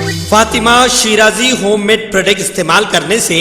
Fatima Shirazi home made product इस्तेमाल करने से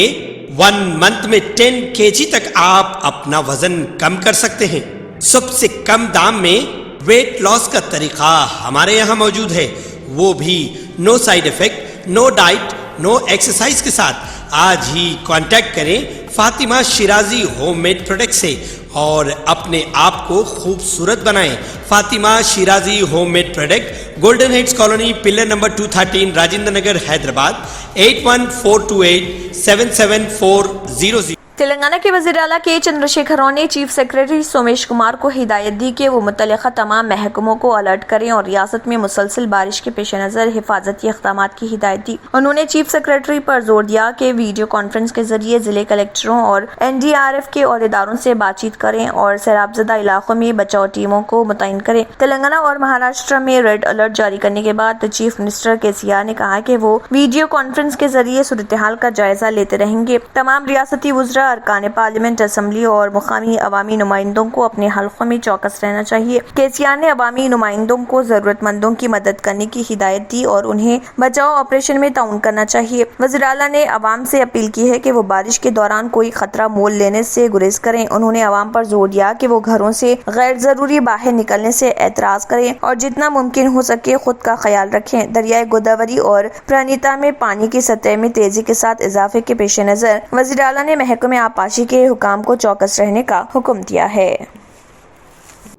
1 मंथ में 10 kg तक आप अपना वजन कम कर सकते हैं। सबसे कम दाम में वेट लॉस का तरीका हमारे यहाँ मौजूद है, वो भी no side effect, no diet, no exercise के साथ। आज ही कांटेक्ट करें Fatima Shirazi home made product से और अपने आप को खूबसूरत बनाएं। Fatima Shirazi home made product, golden heads colony, pillar number 213, Rajendra Nagar, Hyderabad 8142877400। Telangana के वज़ीर आला के चंद्रशेखर राव ने चीफ सेक्रेटरी सोमेश कुमार को हिदायत दी कि वो मुतल्लिक़ा तमाम महकमों को अलर्ट करें और रियासत में मुसलसल बारिश के पेश नज़र हिफाजती इक़दामात की हिदायत दी। उन्होंने चीफ सेक्रेटरी पर जोर दिया कि वीडियो कॉन्फ्रेंस के जरिए ज़िले कलेक्टरों और NDRF के अहदेदारों से बातचीत करें और सैलाबज़दा इलाकों में बचाव टीमों को मुतय्यन करें। तेलंगाना और महाराष्ट्र में रेड अलर्ट जारी करने के बाद चीफ मिनिस्टर KCR ने कहा कि वो वीडियो कॉन्फ्रेंस के जरिए सूरत हाल का जायजा लेते रहेंगे। तमाम रियासती वज़रा, अरकान पार्लियामेंट, असम्बली और मुकामी अवामी नुमाइंदों को अपने हल्कों में चौकस रहना चाहिए। KCR ने अवामी नुमाइंदों को जरूरतमंदों की मदद करने की हिदायत दी और उन्हें बचाव ऑपरेशन में ताउन करना चाहिए। वज़ीर आला ने अवाम से अपील की है कि वो बारिश के दौरान कोई खतरा मोल लेने से गुरेज करें। उन्होंने अवाम पर जोर दिया कि वो घरों से गैर जरूरी बाहर निकलने से एतराज करें और जितना मुमकिन हो सके खुद का ख्याल रखें। दरियाए गोदावरी और प्रणीता में पानी की सतह में तेजी के साथ इजाफे के पेश नजर वज़ीर आला ने महकमे आबपाशी के हुकाम को चौकस रहने का हुक्म दिया है।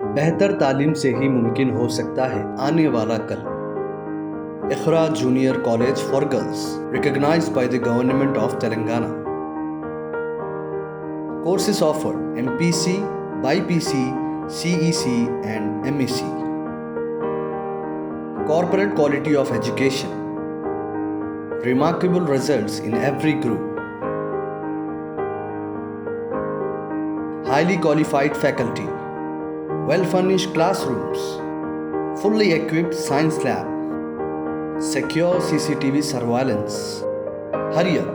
बेहतर तालीम से ही मुमकिन हो सकता है आने वाला कल। Iqra junior college for girls, recognized by the Government of Telangana. Courses offered: MPC, BPC, CEC and MEC. Corporate quality of education. Remarkable results in every group. Highly qualified faculty. Well-furnished classrooms. Fully equipped science lab. Secure CCTV surveillance. Hurry up,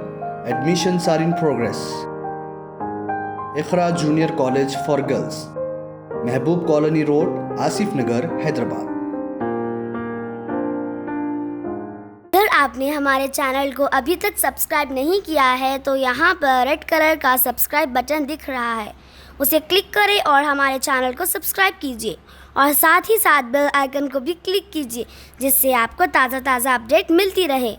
admissions are in progress. Iqra Junior College for Girls, Mehboob Colony Road, Asif Nagar, Hyderabad. अगर आपने हमारे channel को अभी तक subscribe नहीं किया है तो यहाँ पर रेड कलर का सब्सक्राइब बटन दिख रहा है, उसे क्लिक करें और हमारे चैनल को सब्सक्राइब कीजिए और साथ ही साथ बेल आइकन को भी क्लिक कीजिए जिससे आपको ताज़ा अपडेट मिलती रहे।